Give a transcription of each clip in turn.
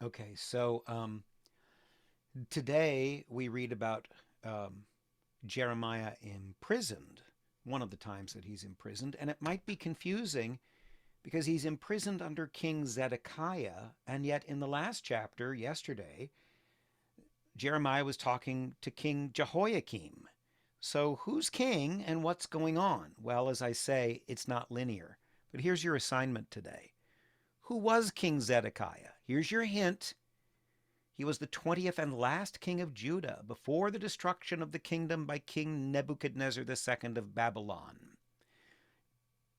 Okay, so today we read about um, Jeremiah imprisoned, one of the times that he's imprisoned, and it might be confusing because he's imprisoned under King Zedekiah, and yet in the last chapter, yesterday, Jeremiah was talking to King Jehoiakim. So who's king and what's going on? Well, as I say, it's not linear. But here's your assignment today. Who was King Zedekiah? Here's your hint. He was the 20th and last king of Judah before the destruction of the kingdom by King Nebuchadnezzar II of Babylon.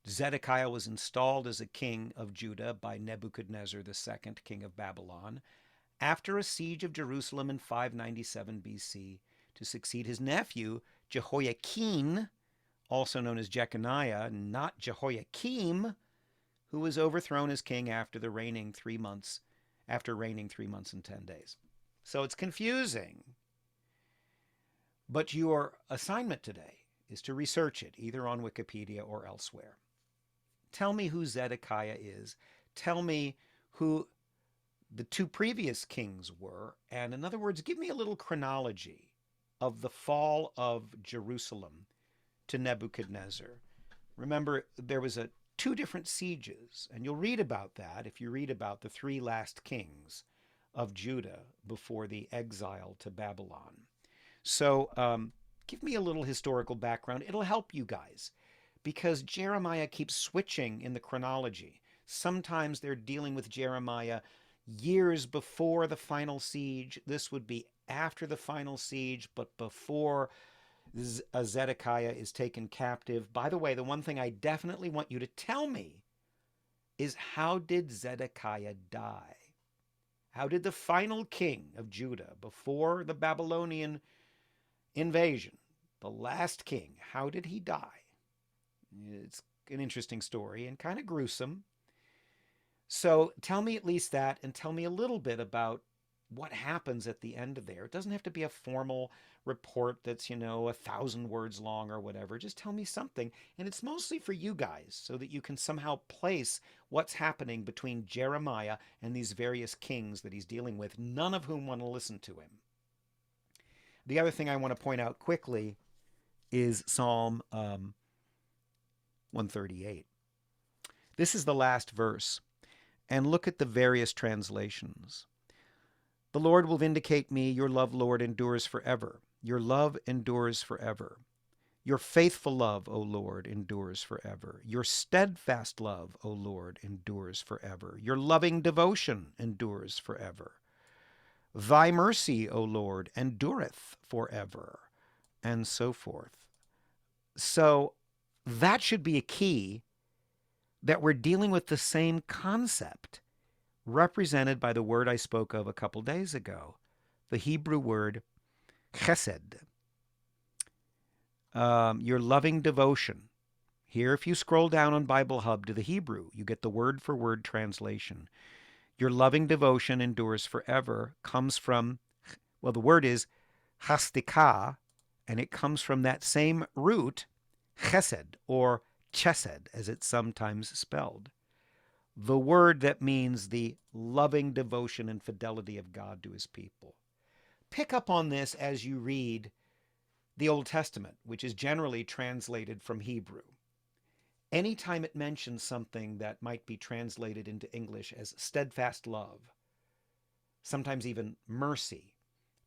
Zedekiah was installed as a king of Judah by Nebuchadnezzar II, king of Babylon, after a siege of Jerusalem in 597 BC to succeed his nephew Jehoiakim, also known as Jeconiah, not Jehoiakim, who was overthrown as king after reigning 3 months and 10 days. So it's confusing. But your assignment today is to research it, either on Wikipedia or elsewhere. Tell me who Zedekiah is. Tell me who the two previous kings were. And in other words, give me a little chronology of the fall of Jerusalem to Nebuchadnezzar. Remember, there was two different sieges, and you'll read about that if you read about the three last kings of Judah before the exile to Babylon. So give me a little historical background. It'll help you guys because Jeremiah keeps switching in the chronology. Sometimes they're dealing with Jeremiah years before the final siege. This would be after the final siege, but before Zedekiah is taken captive. By the way, the one thing I definitely want you to tell me is, how did Zedekiah die? How did the final king of Judah before the Babylonian invasion, the last king, how did he die? It's an interesting story and kind of gruesome. So tell me at least that, and tell me a little bit about what happens at the end of there. It doesn't have to be a formal report that's, 1,000 words long or whatever. Just tell me something. And it's mostly for you guys so that you can somehow place what's happening between Jeremiah and these various kings that he's dealing with, none of whom want to listen to him. The other thing I want to point out quickly is Psalm 138. This is the last verse. And look at the various translations. The Lord will vindicate me. Your love, Lord, endures forever. Your love endures forever. Your faithful love, O Lord, endures forever. Your steadfast love, O Lord, endures forever. Your loving devotion endures forever. Thy mercy, O Lord, endureth forever, and so forth. So that should be a key that we're dealing with the same concept represented by the word I spoke of a couple days ago, the Hebrew word chesed. Your loving devotion. Here, if you scroll down on Bible Hub to the Hebrew, you get the word for word translation. Your loving devotion endures forever comes from, well, the word is hastikah, and it comes from that same root, chesed, or chesed, as it's sometimes spelled. The word that means the loving devotion and fidelity of God to his people. Pick up on this as you read the Old Testament, which is generally translated from Hebrew. Anytime it mentions something that might be translated into English as steadfast love, sometimes even mercy,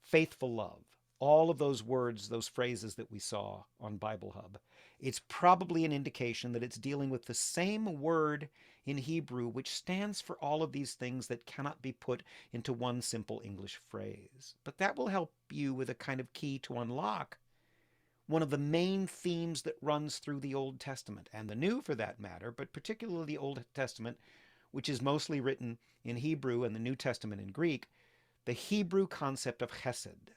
faithful love, all of those words, those phrases that we saw on Bible Hub, it's probably an indication that it's dealing with the same word in Hebrew, which stands for all of these things that cannot be put into one simple English phrase. But that will help you with a kind of key to unlock one of the main themes that runs through the Old Testament, and the New for that matter, but particularly the Old Testament, which is mostly written in Hebrew and the New Testament in Greek, the Hebrew concept of chesed.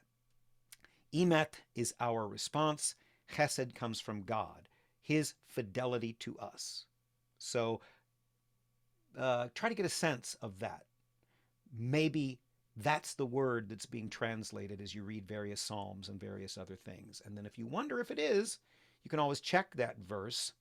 Emet is our response. Chesed comes from God, his fidelity to us. So try to get a sense of that. Maybe that's the word that's being translated as you read various Psalms and various other things. And then if you wonder if it is, you can always check that verse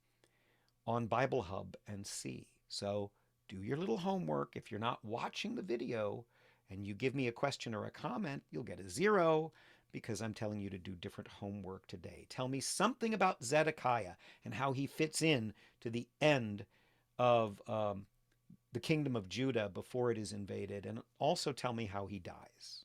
on Bible Hub and see. So do your little homework. If you're not watching the video and you give me a question or a comment, you'll get a 0 because I'm telling you to do different homework today. Tell me something about Zedekiah and how he fits in to the end of the kingdom of Judah before it is invaded, and also tell me how he dies.